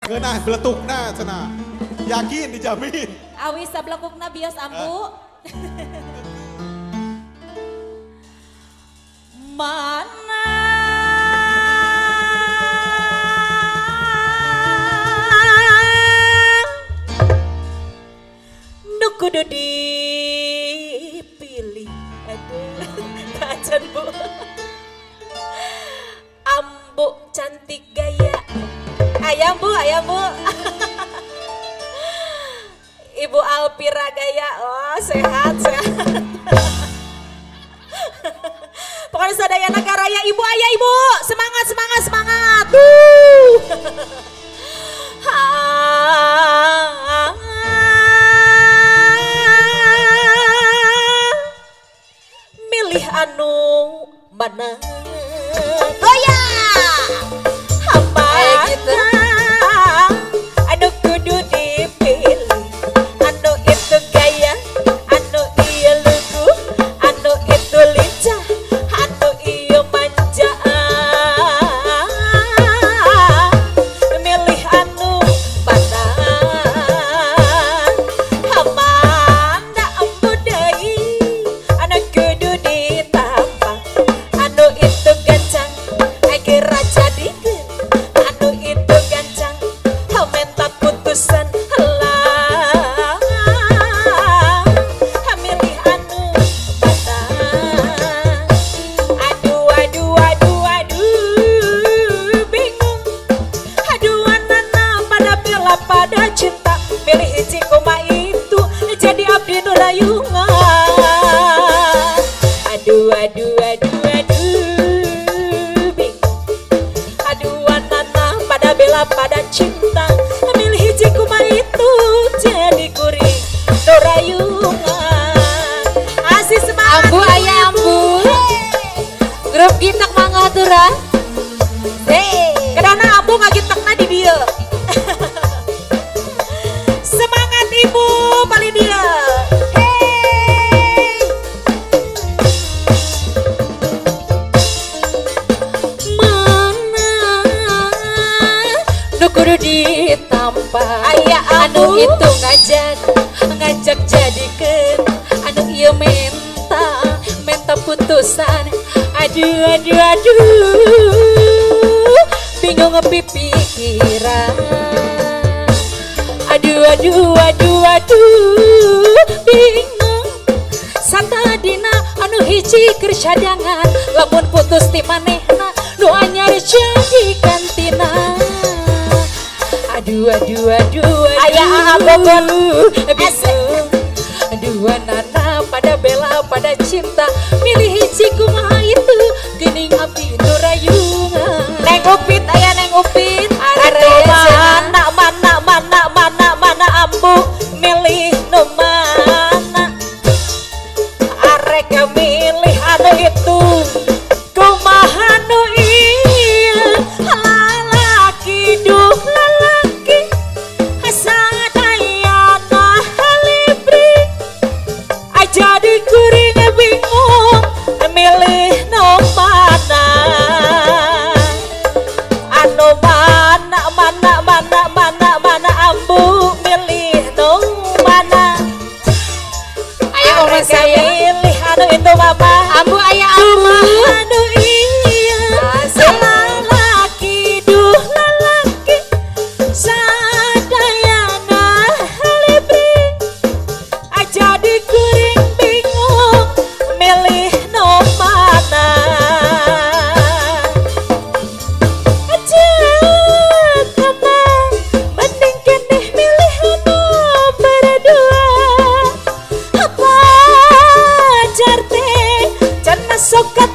Ngeunah beletukna cenah. Yakin dijamin. Awis sablekukna bios ambu. Mana nu kudu dipilih. Aduh, kacan bu. Ambu cantik gaya. Ayam bu, ayam bu. Ibu Alpira gaya, oh sehat, sehat. Pokoknya sadaya negara ya ibu, ayah ibu, semangat, semangat, semangat. Milih anu mana? Oh ya, apa? Gitu. Anu kudu dipilih. Anu itu gaya, anu iya lugu, anu itu lincah, anu iya manja. Milih anu mana? Hamanda ambu deui, anu kudu ditampang. Anu itu gancang, age raja dikeun. Anu itu gancang, minta putusan. Pada cinta milih hiji koma itu jadi abdi nu rayungan. Aduh aduh aduh aduh bingung. Aduanana pada bela pada cinta milih hiji koma itu jadi kuring nu rayungan. Asih semangat ambu aya ambu. Grup gitak mangga aturan. Hei, kedana ambu ngagitakna di dieu. Semangat ibu paling dia. Hey. Mana nu kudu ditampar. Aya anu itu ngajak jadikeun. Anu ieu menta putusan. Aduh aduh aduh bingung pikiran. Aduh aduh aduh aduh bingung santadina anu hiji keur cadangan lamun putus ti manehna nu anyar jadi gantina. Aduh aduh aduh aya abogon bingung aduanana pada bela pada cinta milih hiji kumaha itu geuning abdi nu rayungan. Neng Upit aya Neng Upit are mana ambu milih nu mana? Arek milih anu itu kumaha nu ieu lalaki duh lalaki sadayana halibri jadi kuring bingung milih nu mana? Anu mana ambu milih nu mana? Ayo oma saya milih anu itu mama ambu aya ambu anu iya lalaki duh lalaki sadayana halibri jadi kuring bingung milih nu mana? Sokat